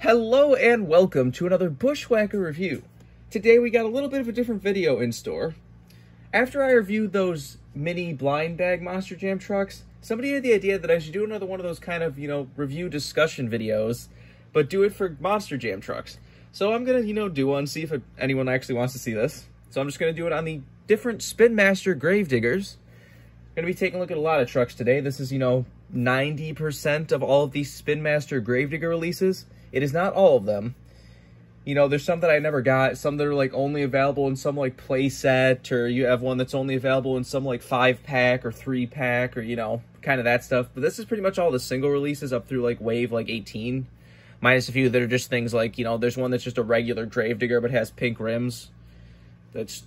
Hello and welcome to another Bushwhacker review. Today we got a little bit of a different video in store. After I reviewed those mini blind bag Monster Jam trucks, somebody had the idea that I should do another one of those kind of, review discussion videos, but do it for Monster Jam trucks. So I'm gonna, do one, see if anyone actually wants to see this. So I'm just gonna do it on the different Spinmaster Gravediggers. Gonna be taking a look at a lot of trucks today. This is, 90% of all of these Spinmaster Gravedigger releases. It is not all of them. There's some that I never got, some that are like only available in some like playset, or you have one that's only available in some like 5-pack or 3-pack, or kind of that stuff. But this is pretty much all the single releases up through like wave like 18, minus a few that are just things like, there's one that's just a regular Gravedigger but has pink rims. That's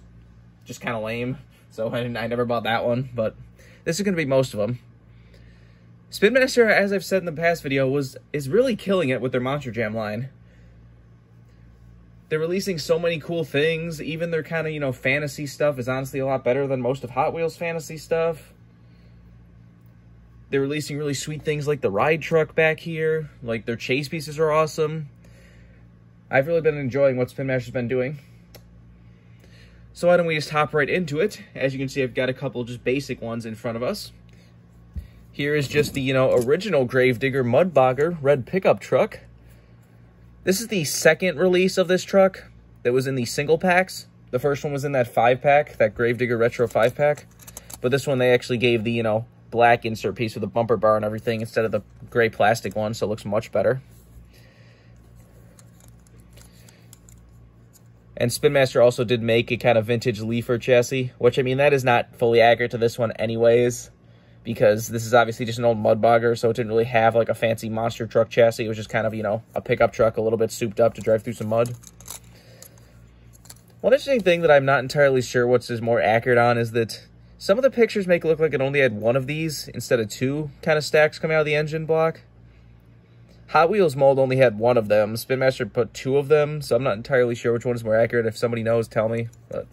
just kind of lame. So I never bought that one, but this is going to be most of them. Spinmaster, as I've said in the past video, is really killing it with their Monster Jam line. They're releasing so many cool things. Even their kind of, fantasy stuff is honestly a lot better than most of Hot Wheels fantasy stuff. They're releasing really sweet things like the ride truck back here. Like, their chase pieces are awesome. I've really been enjoying what Spinmaster's been doing. So why don't we just hop right into it. As you can see, I've got a couple just basic ones in front of us. Here is just the, original Gravedigger Mudbogger red pickup truck. This is the second release of this truck that was in the single packs. The first one was in that 5-pack, that Gravedigger Retro 5-pack. But this one, they actually gave the, black insert piece with a bumper bar and everything instead of the gray plastic one, so it looks much better. And Spinmaster also did make a kind of vintage leafer chassis, which, that is not fully accurate to this one anyways, because this is obviously just an old Mudbogger, so it didn't really have like a fancy monster truck chassis. It was just kind of, a pickup truck a little bit souped up to drive through some mud. One interesting thing that I'm not entirely sure what's more accurate on is that some of the pictures make it look like it only had one of these instead of two kind of stacks coming out of the engine block. Hot Wheels mold only had one of them. Spinmaster put two of them, so I'm not entirely sure which one is more accurate. If somebody knows, tell me. But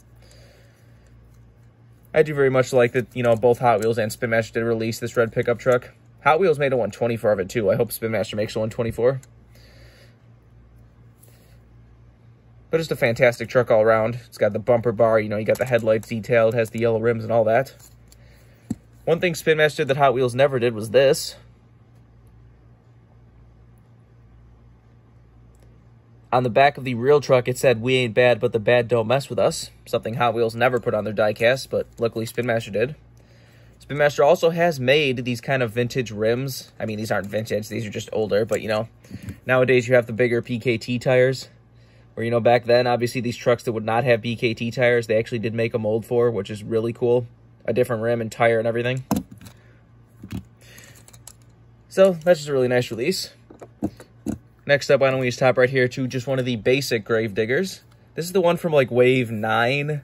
I do very much like that, both Hot Wheels and Spinmaster did release this red pickup truck. Hot Wheels made a 124 of it, too. I hope Spinmaster makes a 124. But just a fantastic truck all around. It's got the bumper bar, you got the headlights detailed, has the yellow rims and all that. One thing Spinmaster did that Hot Wheels never did was this. On the back of the real truck, it said, "We ain't bad, but the bad don't mess with us." Something Hot Wheels never put on their diecast, but luckily Spinmaster did. Spinmaster also has made these kind of vintage rims. These aren't vintage, these are just older, but, nowadays you have the bigger PKT tires. Where, back then, obviously, these trucks that would not have PKT tires, they actually did make a mold for, which is really cool. A different rim and tire and everything. So, that's just a really nice release. Next up, why don't we just hop right here to just one of the basic Gravediggers. This is the one from, like, Wave 9.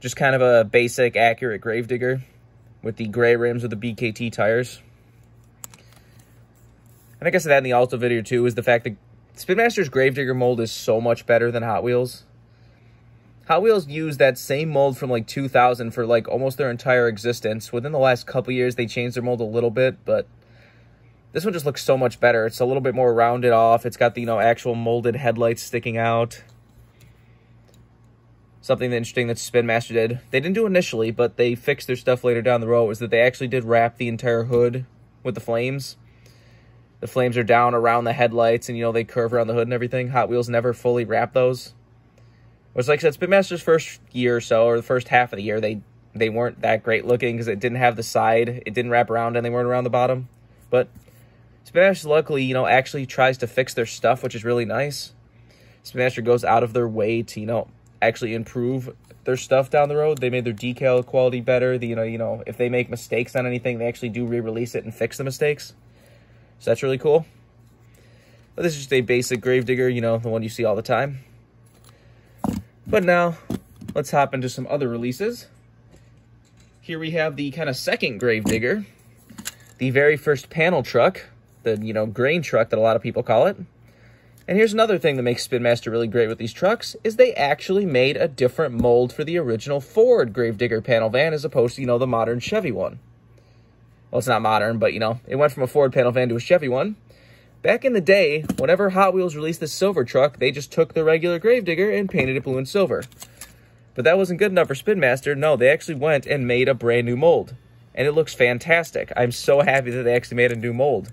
Just kind of a basic, accurate Gravedigger with the gray rims with the BKT tires. And I guess that in the Alta video, too, is the fact that Spinmaster's Gravedigger mold is so much better than Hot Wheels. Hot Wheels used that same mold from, like, 2000 for, like, almost their entire existence. Within the last couple years, they changed their mold a little bit, but this one just looks so much better. It's a little bit more rounded off. It's got the, actual molded headlights sticking out. Something interesting that Spinmaster did. They didn't do initially, but they fixed their stuff later down the road, was that they actually did wrap the entire hood with the flames. The flames are down around the headlights, and, they curve around the hood and everything. Hot Wheels never fully wrapped those. Which, like I said, Spinmaster's first year or so, or the first half of the year, they weren't that great looking because it didn't have the side. It didn't wrap around, and they weren't around the bottom. But Spinmaster, luckily, actually tries to fix their stuff, which is really nice. Spinmaster goes out of their way to, actually improve their stuff down the road. They made their decal quality better. If they make mistakes on anything, they actually do re-release it and fix the mistakes. So that's really cool. But this is just a basic Gravedigger, the one you see all the time. But now, let's hop into some other releases. Here we have the kind of second Gravedigger. The very first panel truck. The, grain truck that a lot of people call it. And here's another thing that makes Spinmaster really great with these trucks, is they actually made a different mold for the original Ford Gravedigger panel van as opposed to, the modern Chevy one. Well, it's not modern, but, it went from a Ford panel van to a Chevy one. Back in the day, whenever Hot Wheels released the silver truck, they just took the regular Gravedigger and painted it blue and silver. But that wasn't good enough for Spinmaster. No, they actually went and made a brand new mold. And it looks fantastic. I'm so happy that they actually made a new mold.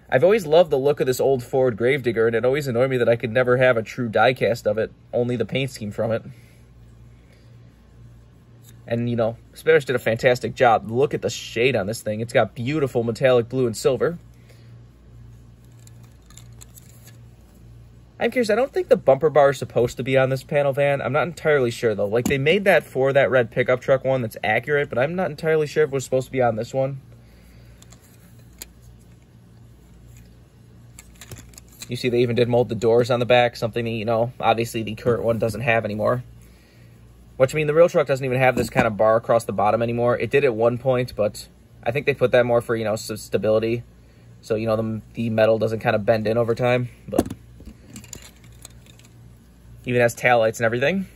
I've always loved the look of this old Ford Gravedigger, and it always annoyed me that I could never have a true diecast of it, only the paint scheme from it. And, you know, Spinmaster did a fantastic job. Look at the shade on this thing. It's got beautiful metallic blue and silver. I'm curious, I don't think the bumper bar is supposed to be on this panel van. I'm not entirely sure, though. Like, they made that for that red pickup truck one that's accurate, but I'm not entirely sure if it was supposed to be on this one. You see they even did mold the doors on the back, something that, you know, obviously the current one doesn't have anymore. Which, I mean, the real truck doesn't even have this kind of bar across the bottom anymore. It did at one point, but I think they put that more for, you know, some stability. So, you know, the metal doesn't kind of bend in over time, but... Even has taillights and everything.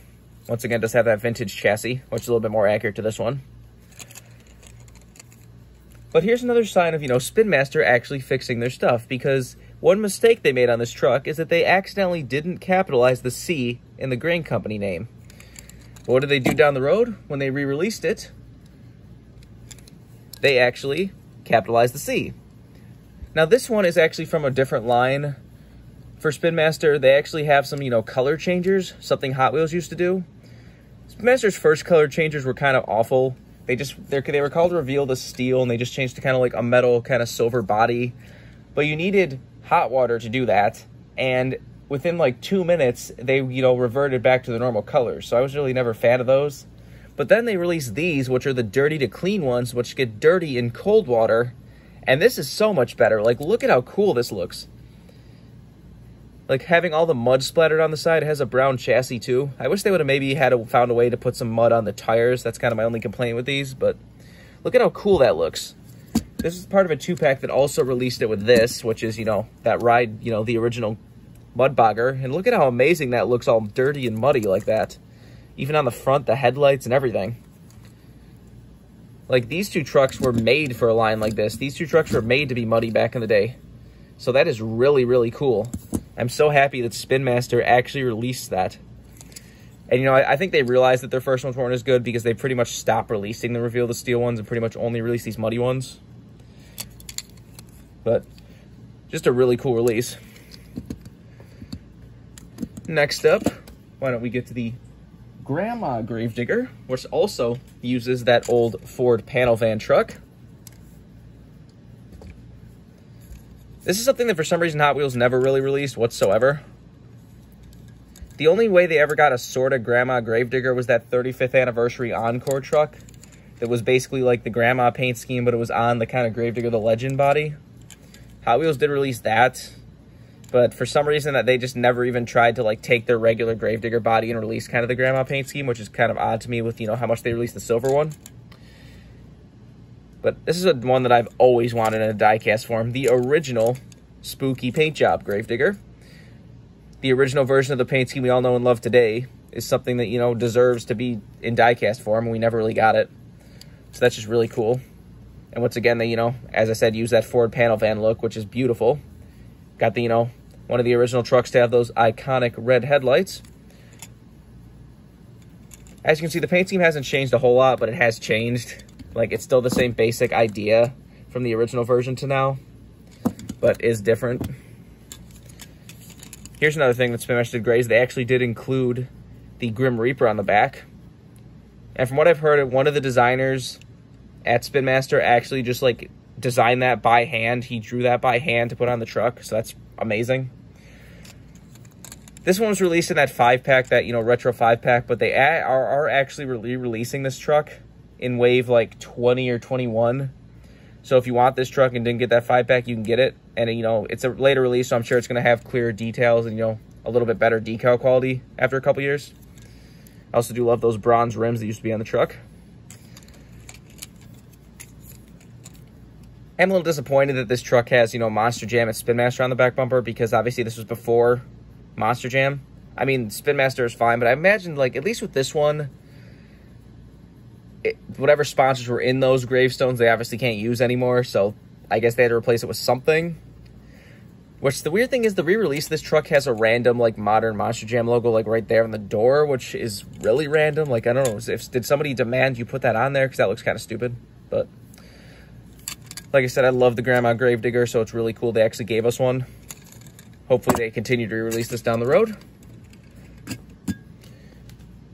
Once again, does have that vintage chassis, which is a little bit more accurate to this one. But here's another sign of, you know, Spinmaster actually fixing their stuff, because one mistake they made on this truck is that they accidentally didn't capitalize the C in the grain company name. But what did they do down the road when they re-released it? They actually capitalized the C. Now, this one is actually from a different line. For Spinmaster, they actually have some, you know, color changers, something Hot Wheels used to do. Spinmaster's first color changers were kind of awful. They were called Reveal the Steel, and they just changed to kind of like a metal kind of silver body. But you needed hot water to do that, and within like 2 minutes, they, you know, reverted back to the normal colors. So I was really never a fan of those. But then they released these, which are the dirty to clean ones, which get dirty in cold water. And this is so much better. Like, look at how cool this looks. Like, having all the mud splattered on the side. It has a brown chassis, too. I wish they would have maybe found a way to put some mud on the tires. That's kind of my only complaint with these, but look at how cool that looks. This is part of a 2-pack that also released it with this, which is, you know, that ride, you know, the original mud bogger. And look at how amazing that looks, all dirty and muddy like that. Even on the front, the headlights and everything. Like, these two trucks were made for a line like this. These two trucks were made to be muddy back in the day. So that is really, really cool. I'm so happy that Spinmaster actually released that. And, you know, I think they realized that their first ones weren't as good because they pretty much stopped releasing the Reveal the Steel ones and pretty much only released these muddy ones. But just a really cool release. Next up, why don't we get to the Grandma Gravedigger, which also uses that old Ford panel van truck. This is something that for some reason Hot Wheels never really released whatsoever. The only way they ever got a sort of Grandma Gravedigger was that 35th anniversary Encore truck that was basically like the Grandma paint scheme, but it was on the kind of Gravedigger the Legend body. Hot Wheels did release that, but for some reason that they just never even tried to like take their regular Gravedigger body and release kind of the Grandma paint scheme, which is kind of odd to me with, you know, how much they released the silver one. But this is one that I've always wanted in a diecast form. The original spooky paint job Gravedigger. The original version of the paint scheme we all know and love today is something that, you know, deserves to be in diecast form, and we never really got it. So that's just really cool. And once again, they, you know, as I said, use that Ford panel van look, which is beautiful. Got the, you know, one of the original trucks to have those iconic red headlights. As you can see, the paint scheme hasn't changed a whole lot, but it has changed. Like, it's still the same basic idea from the original version to now, but is different. Here's another thing that Spinmaster did great is they actually did include the Grim Reaper on the back. And from what I've heard, one of the designers at Spinmaster actually just, like, designed that by hand. He drew that by hand to put on the truck, so that's amazing. This one was released in that 5-pack, that, you know, retro 5-pack, but they are actually re-releasing this truck in wave like 20 or 21. So if you want this truck and didn't get that 5-pack, you can get it. And, you know, it's a later release, so I'm sure it's going to have clearer details and, you know, a little bit better decal quality after a couple years. I also do love those bronze rims that used to be on the truck. I'm a little disappointed that this truck has, you know, Monster Jam and Spinmaster on the back bumper, because obviously this was before Monster Jam. I mean, Spinmaster is fine, but I imagine, like, at least with this one, whatever sponsors were in those gravestones, they obviously can't use anymore, so I guess they had to replace it with something. Which the weird thing is the re-release of this truck has a random like modern Monster Jam logo like right there on the door, which is really random. Like, I don't know, did somebody demand you put that on there? Because that looks kind of stupid. But like I said, I love the Grandma Gravedigger, so it's really cool they actually gave us one. Hopefully they continue to re-release this down the road.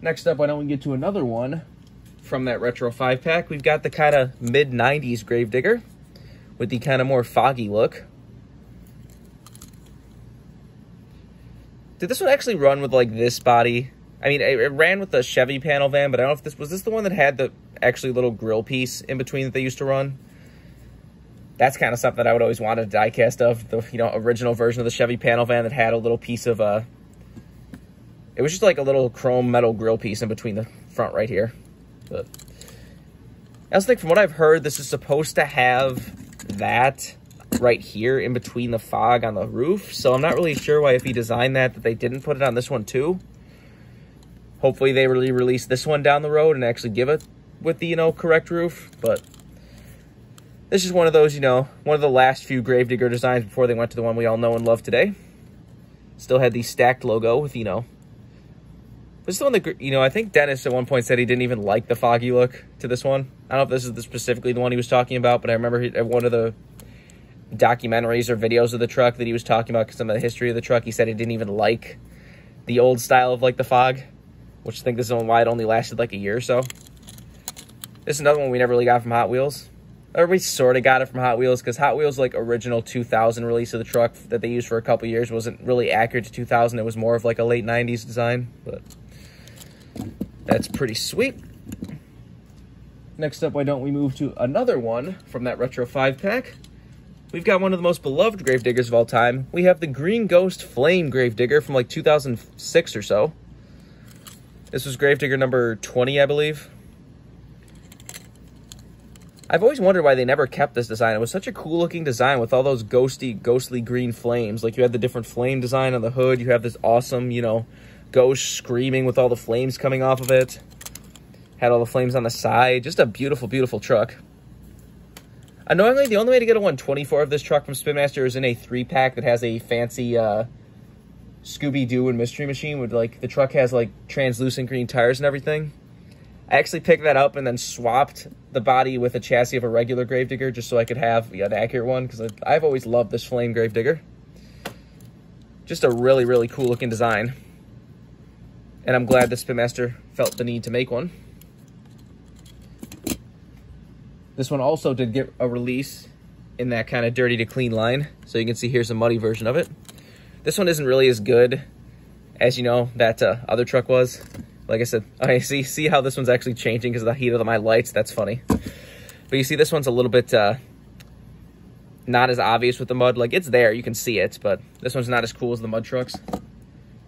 Next up, why don't we get to another one from that Retro 5-pack. We've got the kind of mid-90s Gravedigger with the kind of more foggy look. Did this one actually run with like this body? I mean, it ran with the Chevy panel van, but I don't know if this was the one that had the actually little grill piece in between that they used to run. That's kind of something that I would always want a diecast of, the original version of the Chevy panel van that had a little piece of it was just like a little chrome metal grill piece in between the front right here. But I also think from what I've heard, this is supposed to have that right here in between the fog on the roof. So I'm not really sure why, if he designed that they didn't put it on this one too. Hopefully they really release this one down the road and actually give it with the, correct roof. But this is one of those, one of the last few Gravedigger designs before they went to the one we all know and love today. Still had the stacked logo with, This is the one that, I think Dennis at one point said he didn't even like the foggy look to this one. I don't know if this is specifically the one he was talking about, but I remember at one of the documentaries or videos of the truck that he was talking about some of the history of the truck, he said he didn't even like the old style of like the fog, which I think this is why it only lasted like a year or so. This is another one we never really got from Hot Wheels. Or we sort of got it from Hot Wheels, because Hot Wheels like original 2000 release of the truck that they used for a couple years wasn't really accurate to 2000. It was more of like a late 90s design, but that's pretty sweet. Next up, why don't we move to another one from that Retro 5-pack? We've got one of the most beloved Gravediggers of all time. We have the Green Ghost Flame Gravedigger from like 2006 or so. This was Gravedigger number 20, I believe. I've always wondered why they never kept this design. It was such a cool looking design with all those ghostly green flames. Like, you had the different flame design on the hood. You have this awesome, ghost screaming with all the flames coming off of it. Had all the flames on the side. Just a beautiful, beautiful truck. Annoyingly, the only way to get a 124 of this truck from Spinmaster is in a 3-pack that has a fancy Scooby-Doo and Mystery Machine, with like the truck has like translucent green tires and everything. I actually picked that up and then swapped the body with a chassis of a regular Gravedigger just so I could have an accurate one, because I've always loved this Flame Gravedigger. Just a really, really cool looking design. And I'm glad that Spinmaster felt the need to make one. This one also did get a release in that kind of dirty to clean line. So you can see here's a muddy version of it. This one isn't really as good as, that other truck was. Like I said, okay, see how this one's actually changing because of the heat of my lights? That's funny. But you see this one's a little bit not as obvious with the mud. Like, it's there, you can see it, but this one's not as cool as the mud trucks.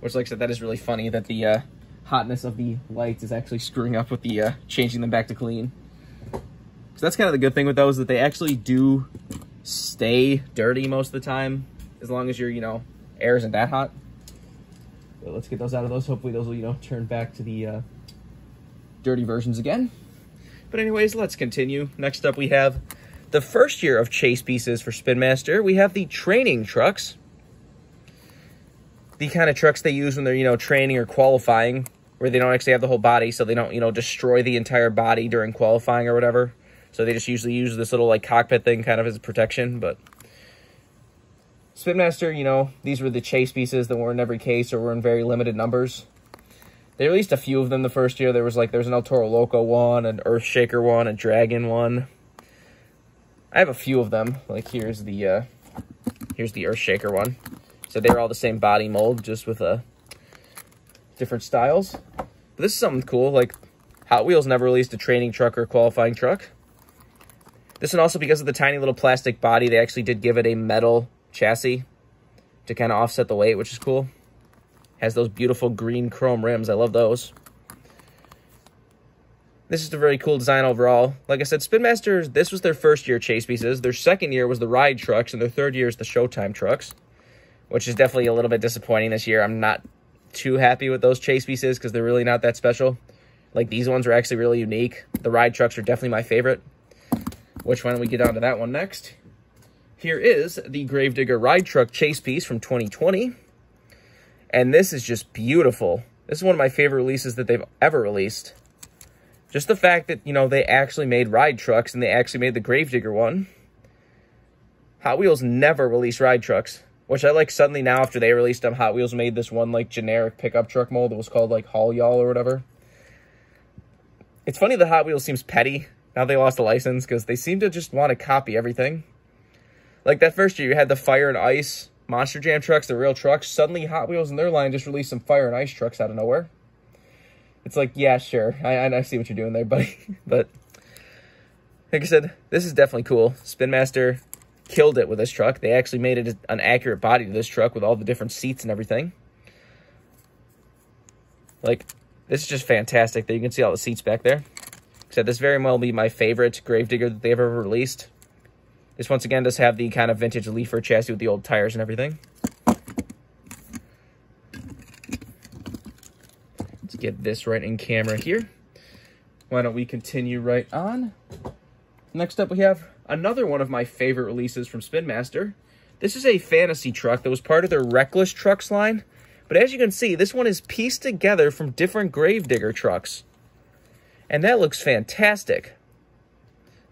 Which, like I said, that is really funny that the hotness of the lights is actually screwing up with the changing them back to clean. So that's kind of the good thing with those, that they actually do stay dirty most of the time, as long as your, air isn't that hot. So let's get those out of those. Hopefully those will, turn back to the dirty versions again. But anyways, let's continue. Next up, we have the first year of chase pieces for Spinmaster. We have the training trucks. The kind of trucks they use when they're, training or qualifying, where they don't actually have the whole body, so they don't, destroy the entire body during qualifying or whatever. So they just usually use this little, like, cockpit thing kind of as protection, but Spinmaster, these were the chase pieces that were in every case or were in very limited numbers. They released a few of them the first year. There was an El Toro Loco one, an Earthshaker one, a Dragon one. I have a few of them. Like, here's the Earthshaker one. So they're all the same body mold, just with different styles. But this is something cool. Like, Hot Wheels never released a training truck or a qualifying truck. This one also, because of the tiny little plastic body, they actually did give it a metal chassis to kind of offset the weight, which is cool. Has those beautiful green chrome rims. I love those. This is a very cool design overall. Like I said, Spinmaster, this was their first year chase pieces. Their second year was the ride trucks, and their third year is the Showtime trucks, which is definitely a little bit disappointing this year. I'm not too happy with those chase pieces because they're really not that special. Like, these ones are actually really unique. The ride trucks are definitely my favorite. Which, why don't we get on to that one next? here is the Gravedigger ride truck chase piece from 2020. And this is just beautiful. This is one of my favorite releases that they've ever released. Just the fact that, you know, they actually made ride trucks and they actually made the Gravedigger one. Hot Wheels never released ride trucks, which I like suddenly now after they released them, Hot Wheels made this one like generic pickup truck mold that was called like Haul Y'all or whatever. It's funny that Hot Wheels seems petty now they lost the license because they seem to just want to copy everything. Like that first year you had the Fire and Ice Monster Jam trucks, the real trucks. Suddenly Hot Wheels in their line just released some Fire and Ice trucks out of nowhere. It's like, yeah, sure. I see what you're doing there, buddy. But like I said, this is definitely cool. Spinmaster killed it with this truck. They actually made it an accurate body to this truck with all the different seats and everything. Like, this is just fantastic that you can see all the seats back there. Except this very well be my favorite Gravedigger that they've ever released. This once again does have the kind of vintage leafer chassis with the old tires and everything. Let's get this right in camera here. Why don't we continue right on? Next up we have another one of my favorite releases from Spinmaster. This is a fantasy truck that was part of their Reckless Trucks line. But as you can see, this one is pieced together from different Gravedigger trucks. And that looks fantastic.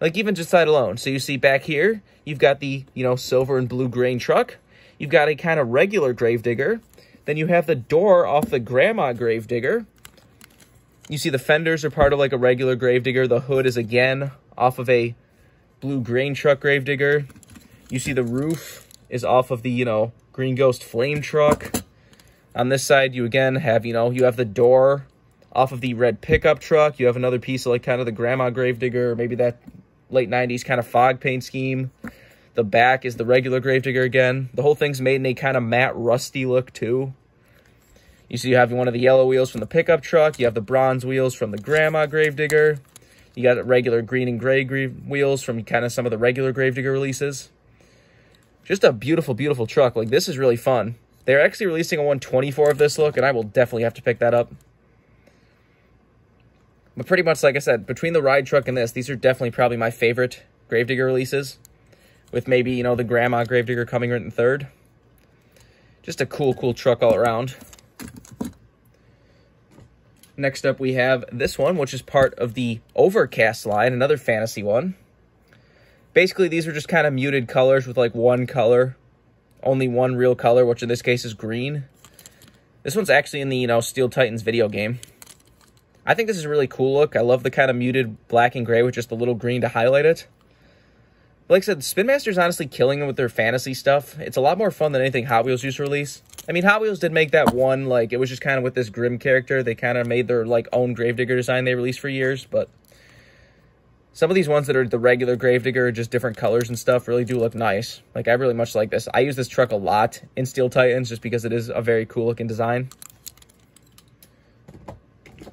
Like even just that alone. So you see back here, you've got the, you know, silver and blue grain truck. You've got a kind of regular Gravedigger. Then you have the door off the Grandma Gravedigger. You see the fenders are part of like a regular Gravedigger. The hood is again off of a blue grain truck Gravedigger. You see the roof is off of the, you know, Green Ghost flame truck. On this side, you again have, you know, you have the door off of the red pickup truck. You have another piece of like kind of the Grandma Gravedigger, or maybe that late 90s kind of fog paint scheme. The back is the regular Gravedigger again. The whole thing's made in a kind of matte rusty look too. You see you have one of the yellow wheels from the pickup truck. You have the bronze wheels from the Grandma Gravedigger. You got regular green and gray wheels from kind of some of the regular Gravedigger releases. Just a beautiful, beautiful truck. Like, this is really fun. They're actually releasing a 124 of this look, and I will definitely have to pick that up. But pretty much, like I said, between the ride truck and this, these are definitely probably my favorite Gravedigger releases. With maybe, you know, the Grandma Gravedigger coming right in third. Just a cool, cool truck all around. Next up, we have this one, which is part of the Overcast line, another fantasy one. Basically, these are just kind of muted colors with like one color. Only one real color, which in this case is green. This one's actually in the, you know, Steel Titans video game. I think this is a really cool look. I love the kind of muted black and gray with just a little green to highlight it. But like I said, Spinmaster's honestly killing it with their fantasy stuff. It's a lot more fun than anything Hot Wheels used to release. I mean, Hot Wheels did make that one, like, it was just kind of with this grim character. They kind of made their, like, own Gravedigger design they released for years, but some of these ones that are the regular Gravedigger, just different colors and stuff, really do look nice. Like, I really much like this. I use this truck a lot in Steel Titans just because it is a very cool looking design.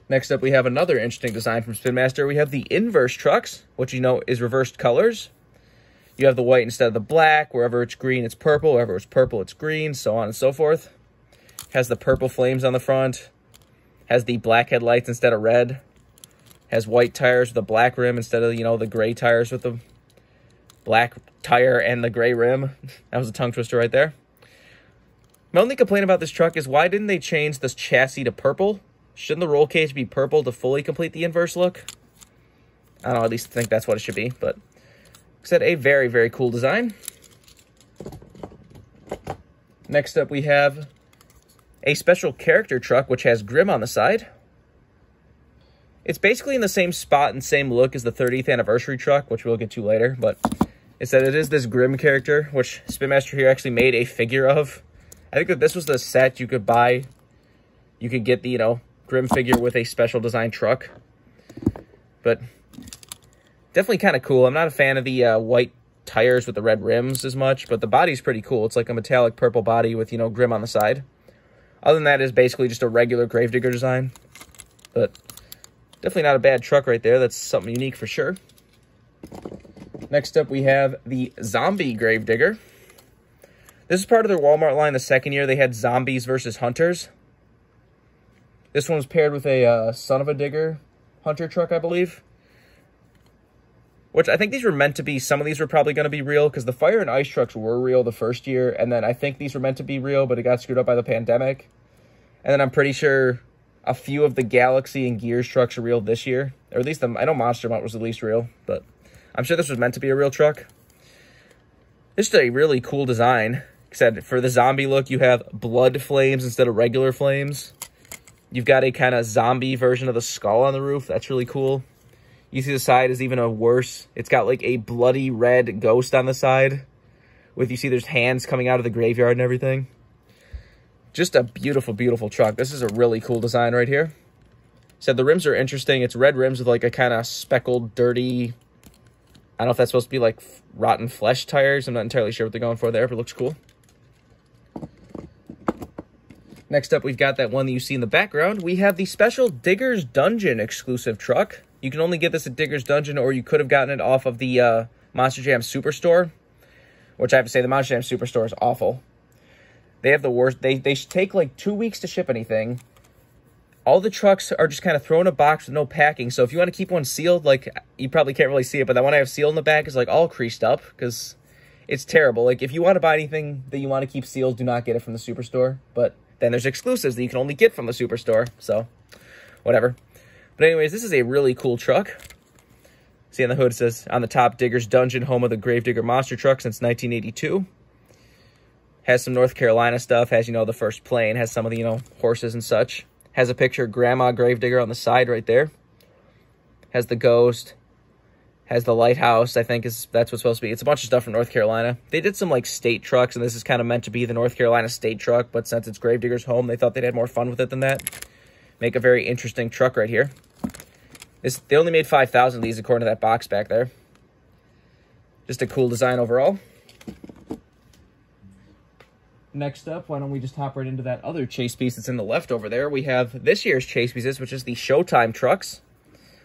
Next up, we have another interesting design from Spinmaster. We have the inverse trucks, which you know is reversed colors. You have the white instead of the black. Wherever it's green, it's purple. Wherever it's purple, it's green, so on and so forth. Has the purple flames on the front. Has the black headlights instead of red. Has white tires with a black rim instead of, you know, the gray tires with the black tire and the gray rim. That was a tongue twister right there. My only complaint about this truck is why didn't they change this chassis to purple? Shouldn't the roll cage be purple to fully complete the inverse look? I don't know, at least think that's what it should be, but like I said, a very, very cool design. Next up, we have a special character truck, which has Grimm on the side. It's basically in the same spot and same look as the 30th anniversary truck, which we'll get to later, but it said it is this Grimm character, which Spinmaster here actually made a figure of. I think that this was the set you could buy. You could get the, you know, Grimm figure with a special design truck. But definitely kind of cool. I'm not a fan of the white tires with the red rims as much, but the body's pretty cool. It's like a metallic purple body with, you know, Grimm on the side. Other than that, it's basically just a regular Gravedigger design. But definitely not a bad truck right there. That's something unique for sure. Next up, we have the Zombie Gravedigger. This is part of their Walmart line. The second year, they had Zombies versus Hunters. This one was paired with a Son of a Digger Hunter truck, I believe. which I think these were meant to be. Some of these were probably going to be real because the fire and ice trucks were real the first year. And then I think these were meant to be real, but it got screwed up by the pandemic. And then I'm pretty sure a few of the Galaxy and Gears trucks are real this year. Or at least I know Monster Mutt was at least real, but I'm sure this was meant to be a real truck. This is a really cool design. Except for the zombie look, you have blood flames instead of regular flames. You've got a kind of zombie version of the skull on the roof. That's really cool. You see the side is even a worse. It's got like a bloody red ghost on the side. You see there's hands coming out of the graveyard and everything. Just a beautiful, beautiful truck. This is a really cool design right here. Said the rims are interesting. It's red rims with like a kind of speckled, dirty... I don't know if that's supposed to be like rotten flesh tires. I'm not entirely sure what they're going for there, but it looks cool. Next up, we've got that one that you see in the background. We have the special Digger's Dungeon exclusive truck. You can only get this at Digger's Dungeon, or you could have gotten it off of the Monster Jam Superstore, which I have to say, the Monster Jam Superstore is awful. They have the worst. They take like 2 weeks to ship anything. All the trucks are just kind of thrown in a box with no packing. So if you want to keep one sealed, like, you probably can't really see it, but that one I have sealed in the back is like all creased up because it's terrible. Like, if you want to buy anything that you want to keep sealed, do not get it from the Superstore. But then there's exclusives that you can only get from the Superstore. So, whatever. But anyways, this is a really cool truck. See on the hood, it says, on the top, Digger's Dungeon, home of the Gravedigger monster truck since 1982. Has some North Carolina stuff. Has, you know, the first plane. Has some of the, you know, horses and such. Has a picture of Grandma Gravedigger on the side right there. Has the ghost. Has the lighthouse, I think that's what's supposed to be. It's a bunch of stuff from North Carolina. They did some, like, state trucks, and this is kind of meant to be the North Carolina state truck, but since it's Gravedigger's home, they thought they'd had more fun with it than that. Make a very interesting truck right here. They only made 5,000 of these according to that box back there. Just a cool design overall. Next up, why don't we just hop right into that other chase piece that's in the left over there. We have this year's chase pieces, which is the Showtime trucks,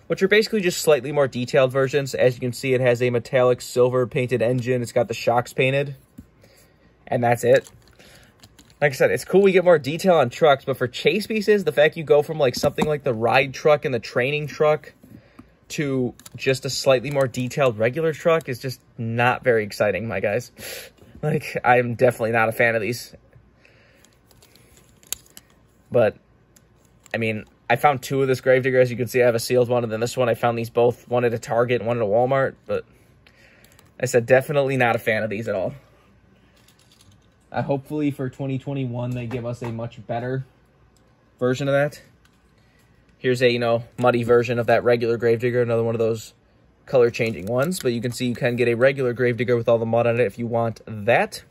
which are basically just slightly more detailed versions. As you can see, it has a metallic silver painted engine. It's got the shocks painted, and that's it. Like I said, it's cool we get more detail on trucks, but for chase pieces, the fact you go from like something like the ride truck and the training truck to just a slightly more detailed regular truck is just not very exciting, my guys. Like, I'm definitely not a fan of these. But, I mean, I found two of this Gravedigger. As you can see, I have a sealed one, and then this one, I found these both. One at a Target and one at a Walmart. But, I said, definitely not a fan of these at all. Hopefully, for 2021, they give us a much better version of that. Here's a, you know, muddy version of that regular Gravedigger. Another one of those color changing ones, but you can see you can get a regular Gravedigger with all the mud on it if you want that.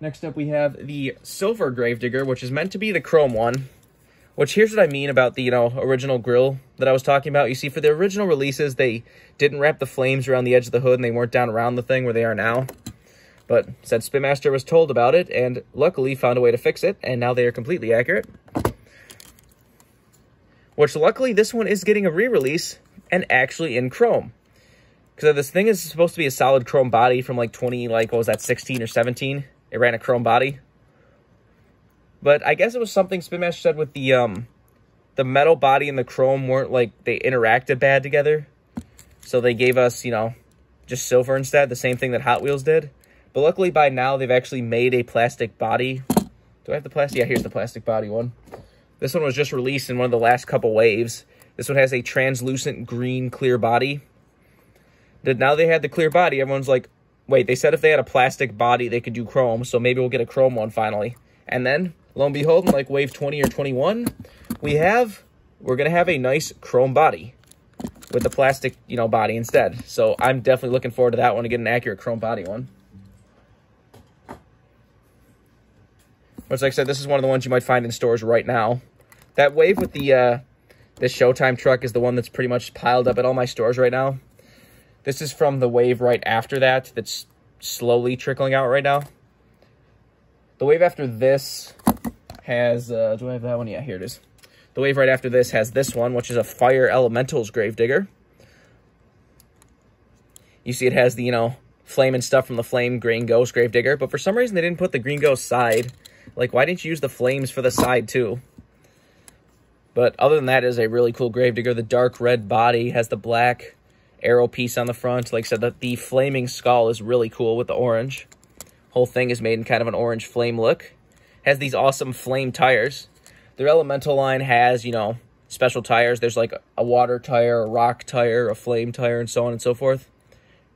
Next up, we have the silver Gravedigger, which is meant to be the chrome one, which here's what I mean about the, you know, original grill that I was talking about. You see, for the original releases, they didn't wrap the flames around the edge of the hood, and they weren't down around the thing where they are now. But said Spinmaster was told about it, and luckily found a way to fix it, and now they are completely accurate. Which, luckily, this one is getting a re-release and actually in chrome. Because this thing is supposed to be a solid chrome body from, like, what was that, 16 or 17? It ran a chrome body. But I guess it was something Spinmaster said with the metal body and the chrome weren't, like, they interacted bad together. So they gave us, you know, just silver instead, the same thing that Hot Wheels did. But luckily, by now, they've actually made a plastic body. Do I have the plastic? Yeah, here's the plastic body one. This one was just released in one of the last couple waves. This one has a translucent green clear body. Now they had the clear body. Everyone's like, wait, they said if they had a plastic body, they could do chrome. So maybe we'll get a chrome one finally. And then, lo and behold, in like wave 20 or 21, we're going to have a nice chrome body with the plastic, you know, body instead. So I'm definitely looking forward to that one to get an accurate chrome body one. Which, like I said, this is one of the ones you might find in stores right now. That wave with the this Showtime truck is the one that's pretty much piled up at all my stores right now. This is from the wave right after that that's slowly trickling out right now. The wave after this has... do I have that one? Yeah, here it is. The wave right after this has this one, which is a Fire Elementals Gravedigger. You see it has the, you know, flame and stuff from the Flame Green Ghost Gravedigger, but for some reason they didn't put the Green Ghost side. Like, why didn't you use the flames for the side, too? But other than that, it is a really cool Gravedigger. The dark red body has the black arrow piece on the front. Like I said, the flaming skull is really cool with the orange. Whole thing is made in kind of an orange flame look. Has these awesome flame tires. Their elemental line has, you know, special tires. There's like a water tire, a rock tire, a flame tire, and so on and so forth.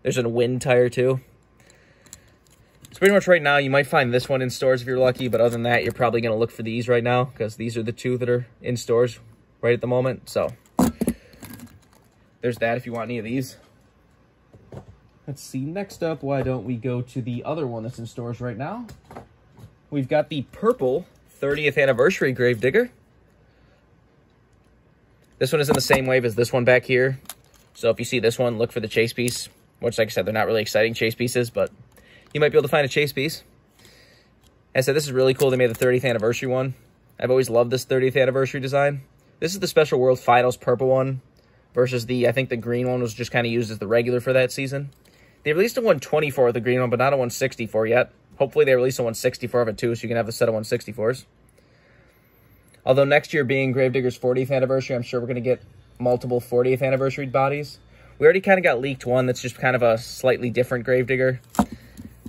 There's a wind tire too. So pretty much right now, you might find this one in stores if you're lucky, but other than that, you're probably going to look for these right now, because these are the two that are in stores right at the moment. So there's that if you want any of these. Let's see, next up, why don't we go to the other one that's in stores right now? We've got the purple 30th anniversary Gravedigger. This one is in the same wave as this one back here. So if you see this one, look for the chase piece, which, like I said, they're not really exciting chase pieces, but you might be able to find a chase piece. As I said, this is really cool. They made the 30th anniversary one. I've always loved this 30th anniversary design. This is the Special World Finals purple one versus the, I think the green one was just kind of used as the regular for that season. They released a 124 of the green one, but not a 164 yet. Hopefully they release a 164 of it too, so you can have a set of 164s. Although next year being Gravedigger's 40th anniversary, I'm sure we're going to get multiple 40th anniversary bodies. We already kind of got leaked one that's just kind of a slightly different Gravedigger.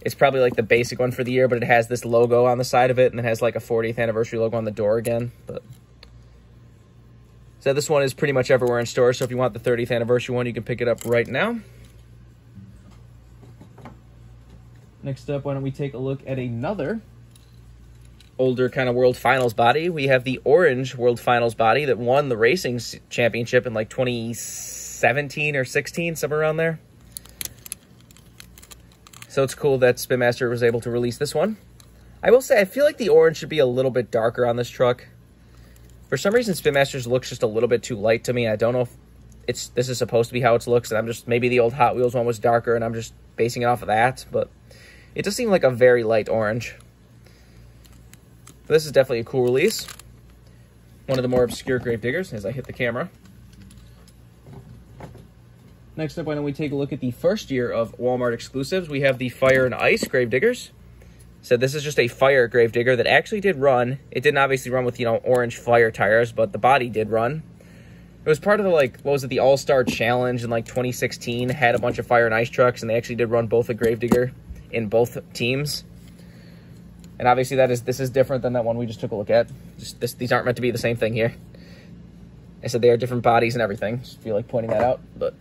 It's probably like the basic one for the year, but it has this logo on the side of it, and it has like a 40th anniversary logo on the door again. But so this one is pretty much everywhere in stores, so if you want the 30th anniversary one, you can pick it up right now. Next up, why don't we take a look at another older kind of World Finals body. We have the orange World Finals body that won the racing championship in like 2017 or 16, somewhere around there. So it's cool that Spinmaster was able to release this one. I will say, I feel like the orange should be a little bit darker on this truck. For some reason, Spinmaster's looks just a little bit too light to me. I don't know if this is supposed to be how it looks, and I'm just, maybe the old Hot Wheels one was darker, and I'm just basing it off of that, but it does seem like a very light orange. But this is definitely a cool release. One of the more obscure Gravediggers as I hit the camera. Next up, why don't we take a look at the first year of Walmart exclusives. We have the Fire and Ice Gravediggers. So this is just a fire Gravedigger that actually did run. It didn't obviously run with, you know, orange fire tires, but the body did run. It was part of the, like, what was it, the All-Star Challenge in, like, 2016. Had a bunch of Fire and Ice trucks, and they actually did run both a Gravedigger in both teams. And obviously this is different than that one we just took a look at. These aren't meant to be the same thing here. I said they are different bodies and everything. Just feel like pointing that out. But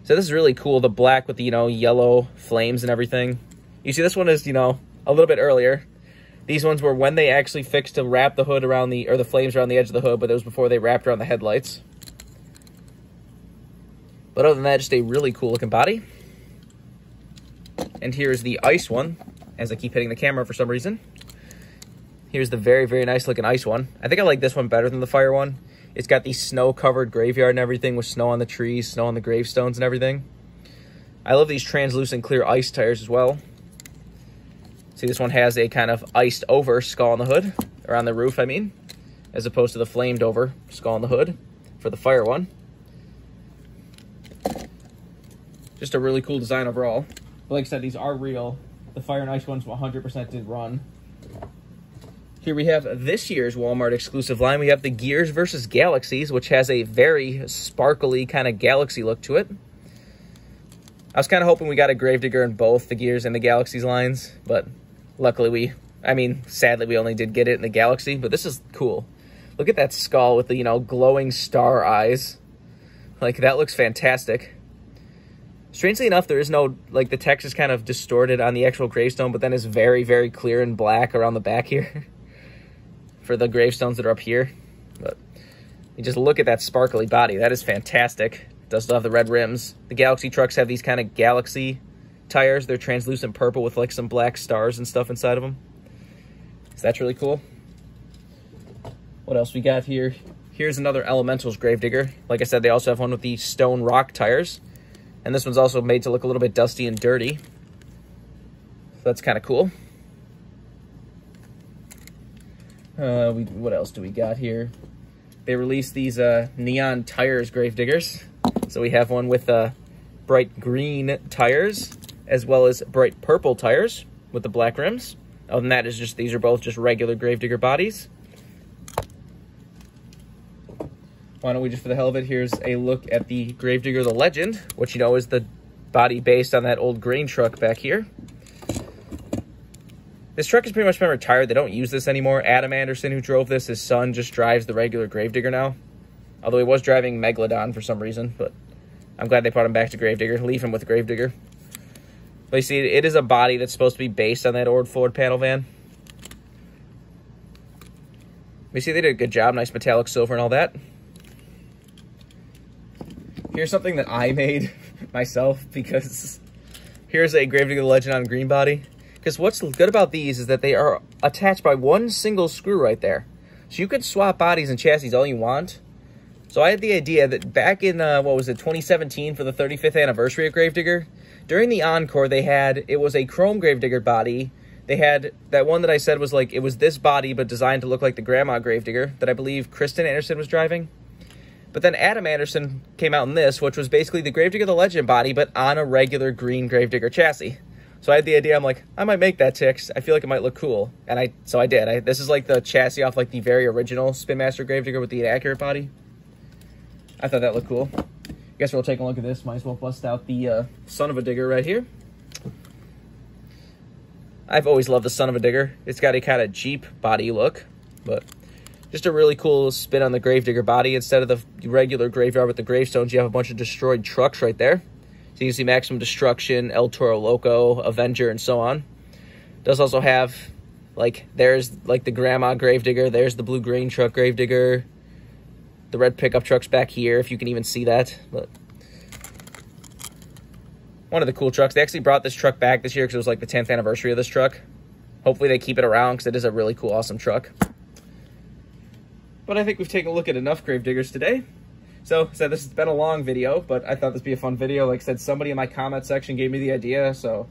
so this is really cool. The black with the, you know, yellow flames and everything. You see this one is, you know, a little bit earlier. These ones were when they actually fixed to wrap the hood around the, or the flames around the edge of the hood, but it was before they wrapped around the headlights. But other than that, just a really cool looking body. And here's the ice one, as I keep hitting the camera for some reason. Here's the very, very nice looking ice one. I think I like this one better than the fire one. It's got the snow-covered graveyard and everything with snow on the trees, snow on the gravestones and everything. I love these translucent clear ice tires as well. See, this one has a kind of iced over skull on the hood, or on the roof, I mean, as opposed to the flamed over skull on the hood for the fire one. Just a really cool design overall. But like I said, these are real. The fire and ice ones 100% did run. Here we have this year's Walmart exclusive line. We have the Gears versus Galaxies, which has a very sparkly kind of galaxy look to it. I was kind of hoping we got a Gravedigger in both the Gears and the Galaxies lines, but luckily sadly we only did get it in the Galaxy, but this is cool. Look at that skull with the, you know, glowing star eyes. Like, that looks fantastic. Strangely enough, there is no, like, the text is kind of distorted on the actual gravestone, but then is very, very clear and black around the back here for the gravestones that are up here. But you just look at that sparkly body. That is fantastic. It does still have the red rims. The Galaxy trucks have these kind of Galaxy tires. They're translucent purple with, like, some black stars and stuff inside of them. So that's really cool. What else we got here? Here's another Elementals Gravedigger. Like I said, they also have one with the stone rock tires. And this one's also made to look a little bit dusty and dirty. So that's kind of cool. What else do we got here? They released these neon tires Gravediggers. So we have one with bright green tires, as well as bright purple tires with the black rims. Other than that, these are both just regular Gravedigger bodies. why don't we just, for the hell of it, here's a look at the Gravedigger the Legend, which you know is the body based on that old grain truck back here. This truck has pretty much been retired. They don't use this anymore. Adam Anderson, who drove this, his son just drives the regular Gravedigger now. Although he was driving Megalodon for some reason, but I'm glad they brought him back to Gravedigger. Leave him with Gravedigger. But you see, it is a body that's supposed to be based on that old Ford panel van. You see, they did a good job. Nice metallic silver and all that. Here's something that I made myself, because here's a Gravedigger the Legend on green body. Because what's good about these is that they are attached by one single screw right there. So you could swap bodies and chassis all you want. So I had the idea that back in, 2017 for the 35th anniversary of Gravedigger, during the Encore they had, it was a chrome Gravedigger body. They had that one that I said was like, it was this body but designed to look like the Grandma Gravedigger that I believe Kristen Anderson was driving. But then Adam Anderson came out in this, which was basically the Gravedigger the Legend body but on a regular green Gravedigger chassis. So I had the idea, I'm like, I might make that Tix. I feel like it might look cool. And so I did. This is like the chassis off like the very original Spinmaster Gravedigger with the inaccurate body. I thought that looked cool. I guess we'll take a look at this. Might as well bust out the Son of a Digger right here. I've always loved the Son of a Digger. It's got a kind of Jeep body look, but just a really cool spin on the Gravedigger body. Instead of the regular graveyard with the gravestones, you have a bunch of destroyed trucks right there. So you can see Maximum Destruction, El Toro Loco, Avenger, and so on. Does also have, like, there's, like, the Grandma Gravedigger. There's the blue green truck Gravedigger. The red pickup truck's back here, if you can even see that. But one of the cool trucks. They actually brought this truck back this year because it was, like, the 10th anniversary of this truck. Hopefully they keep it around because it is a really cool, awesome truck. But I think we've taken a look at enough Gravediggers today. So this has been a long video, but I thought this would be a fun video. Like I said, somebody in my comment section gave me the idea, so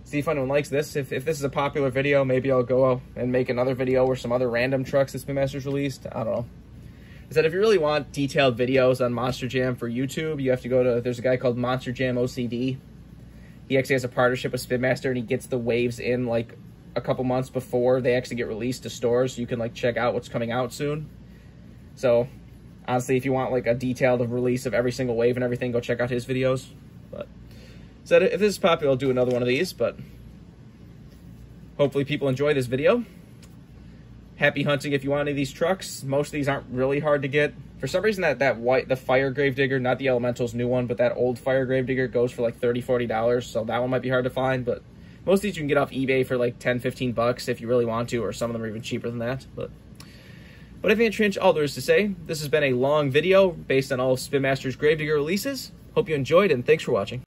see if anyone likes this. If this is a popular video, maybe I'll go and make another video where some other random trucks that Spinmaster's released. I don't know. I said if you really want detailed videos on Monster Jam for YouTube, you have to go to, there's a guy called Monster Jam OCD. He actually has a partnership with Spinmaster, and he gets the waves in like a couple months before they actually get released to stores, so you can like check out what's coming out soon. So honestly, if you want like a detailed release of every single wave and everything, go check out his videos. But so if this is popular, I'll do another one of these, but hopefully people enjoy this video. Happy hunting if you want any of these trucks. Most of these aren't really hard to get. For some reason, the Fire Gravedigger, not the Elemental's new one, but that old Fire Gravedigger goes for like $30, $40, so that one might be hard to find, but most of these you can get off eBay for like 10, 15 bucks if you really want to, or some of them are even cheaper than that. But I think that's all there is to say. This has been a long video based on all of Spinmaster's Gravedigger releases. Hope you enjoyed, and thanks for watching.